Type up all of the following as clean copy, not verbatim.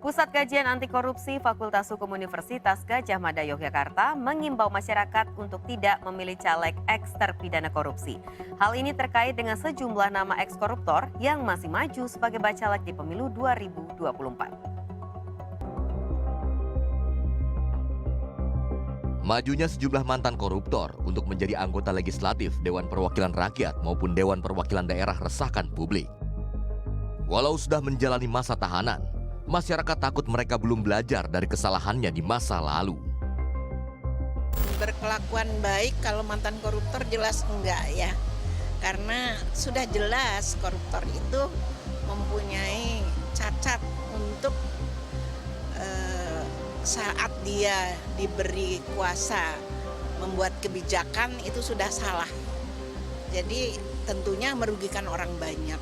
Pusat Kajian Anti Korupsi Fakultas Hukum Universitas Gadjah Mada Yogyakarta mengimbau masyarakat untuk tidak memilih caleg eks terpidana korupsi. Hal ini terkait dengan sejumlah nama eks koruptor yang masih maju sebagai bacalek di pemilu 2024. Majunya sejumlah mantan koruptor untuk menjadi anggota legislatif Dewan Perwakilan Rakyat maupun Dewan Perwakilan Daerah resahkan publik. Walau sudah menjalani masa tahanan, masyarakat takut mereka belum belajar dari kesalahannya di masa lalu. Berkelakuan baik kalau mantan koruptor jelas enggak ya. Karena sudah jelas koruptor itu mempunyai cacat untuk saat dia diberi kuasa membuat kebijakan itu sudah salah. Jadi tentunya merugikan orang banyak.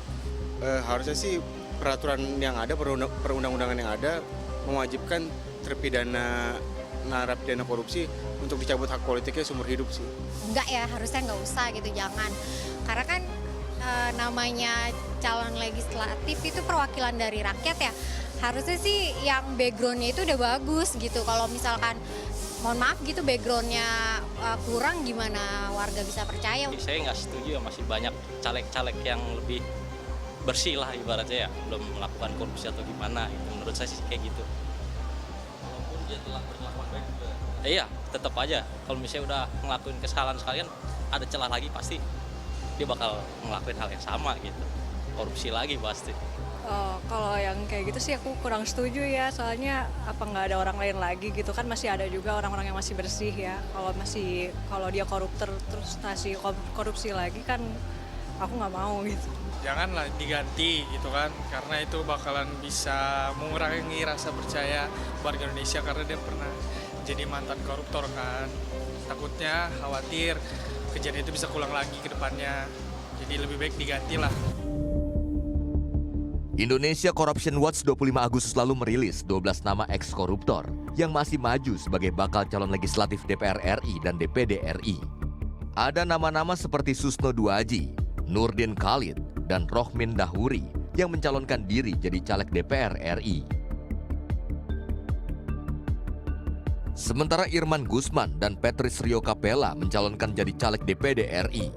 Harusnya sih peraturan yang ada, perundang-undangan yang ada mewajibkan terpidana narapidana korupsi untuk dicabut hak politiknya seumur hidup sih. Enggak ya, harusnya nggak usah gitu, jangan. Karena kan namanya calon legislatif itu perwakilan dari rakyat ya. Harusnya sih yang backgroundnya itu udah bagus gitu. Kalau misalkan mohon maaf gitu backgroundnya kurang, gimana warga bisa percaya? Saya nggak setuju ya, masih banyak caleg-caleg yang lebih bersih lah ibaratnya ya, belum melakukan korupsi atau gimana gitu. Menurut saya sih kayak gitu. Walaupun dia telah berkelakuan baik juga. Iya, tetap aja kalau misalnya udah ngelakuin kesalahan sekalian, ada celah lagi pasti dia bakal ngelakuin hal yang sama gitu. Korupsi lagi pasti. Kalau yang kayak gitu sih aku kurang setuju ya, soalnya apa nggak ada orang lain lagi gitu kan, masih ada juga orang-orang yang masih bersih ya. Kalau dia koruptor terus masih korupsi lagi kan aku nggak mau gitu. Janganlah diganti gitu kan, karena itu bakalan bisa mengurangi rasa percaya warga Indonesia karena dia pernah jadi mantan koruptor kan. Takutnya khawatir kejadian itu bisa ulang lagi ke depannya, jadi lebih baik digantilah. Indonesia Corruption Watch 25 Agustus lalu merilis 12 nama eks-koruptor yang masih maju sebagai bakal calon legislatif DPR RI dan DPD RI. Ada nama-nama seperti Susno Duaji, Nurdin Khalid, dan Rohmin Dahuri yang mencalonkan diri jadi caleg DPR RI. Sementara Irman Gusman dan Patrice Rio Capella mencalonkan jadi caleg DPD RI.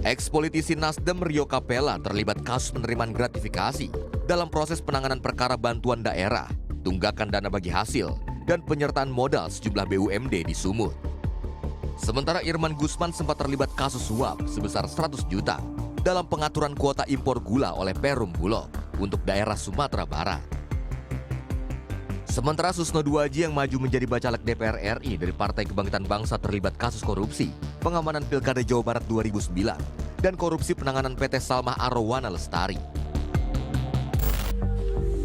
Ex-politisi Nasdem Rio Capella terlibat kasus penerimaan gratifikasi dalam proses penanganan perkara bantuan daerah, tunggakan dana bagi hasil, dan penyertaan modal sejumlah BUMD di Sumut. Sementara Irman Gusman sempat terlibat kasus suap sebesar 100 juta dalam pengaturan kuota impor gula oleh Perum Bulog untuk daerah Sumatera Barat. Sementara Susno Duaji yang maju menjadi bacalek DPR RI dari Partai Kebangkitan Bangsa terlibat kasus korupsi, pengamanan Pilkada Jawa Barat 2009, dan korupsi penanganan PT Salmah Arawana Lestari.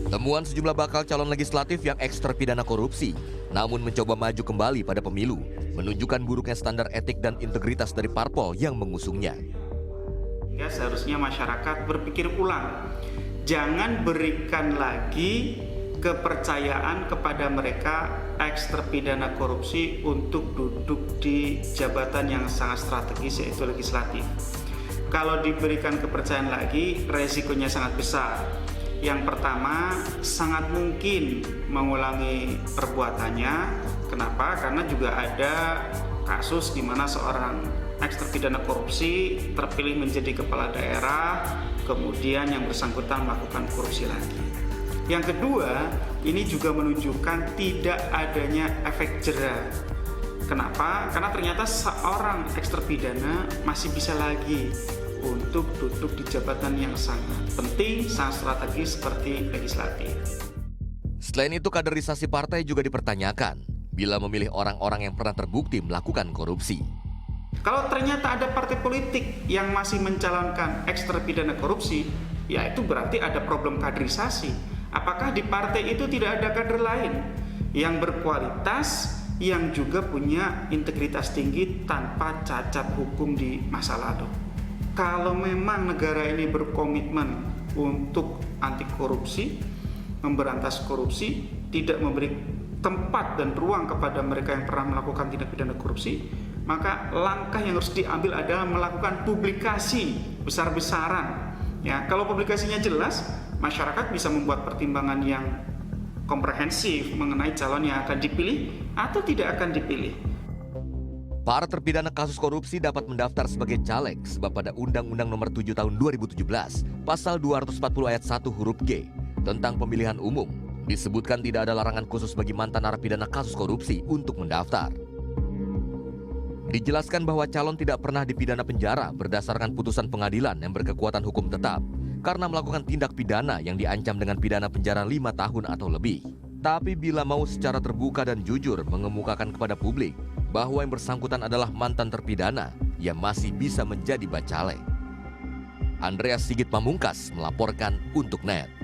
Temuan sejumlah bakal calon legislatif yang eks terpidana korupsi, namun mencoba maju kembali pada pemilu, menunjukkan buruknya standar etik dan integritas dari parpol yang mengusungnya. Ya, seharusnya masyarakat berpikir ulang, jangan berikan lagi kepercayaan kepada mereka eks terpidana korupsi untuk duduk di jabatan yang sangat strategis yaitu legislatif. Kalau diberikan kepercayaan lagi, resikonya sangat besar. Yang pertama, sangat mungkin mengulangi perbuatannya. Kenapa? Karena juga ada kasus di mana seorang eks terpidana korupsi terpilih menjadi kepala daerah, kemudian yang bersangkutan melakukan korupsi lagi. Yang kedua, ini juga menunjukkan tidak adanya efek jera. Kenapa? Karena ternyata seorang eks terpidana masih bisa lagi untuk duduk di jabatan yang sangat penting, sangat strategis seperti legislatif. Selain itu, kaderisasi partai juga dipertanyakan bila memilih orang-orang yang pernah terbukti melakukan korupsi. Kalau ternyata ada partai politik yang masih mencalonkan eks terpidana korupsi, ya itu berarti ada problem kaderisasi. Apakah di partai itu tidak ada kader lain yang berkualitas, yang juga punya integritas tinggi tanpa cacat hukum di masa lalu? Kalau memang negara ini berkomitmen untuk anti korupsi, memberantas korupsi, tidak memberi tempat dan ruang kepada mereka yang pernah melakukan tindak pidana korupsi, maka langkah yang harus diambil adalah melakukan publikasi besar-besaran. Ya, kalau publikasinya jelas, masyarakat bisa membuat pertimbangan yang komprehensif mengenai calon yang akan dipilih atau tidak akan dipilih. Para terpidana kasus korupsi dapat mendaftar sebagai caleg sebab pada Undang-Undang Nomor 7 Tahun 2017, Pasal 240 Ayat 1 huruf G tentang pemilihan umum disebutkan tidak ada larangan khusus bagi mantan narapidana kasus korupsi untuk mendaftar. Dijelaskan bahwa calon tidak pernah dipidana penjara berdasarkan putusan pengadilan yang berkekuatan hukum tetap karena melakukan tindak pidana yang diancam dengan pidana penjara 5 tahun atau lebih. Tapi bila mau secara terbuka dan jujur mengemukakan kepada publik bahwa yang bersangkutan adalah mantan terpidana, ia masih bisa menjadi bacalek. Andreas Sigit Pamungkas melaporkan untuk NET.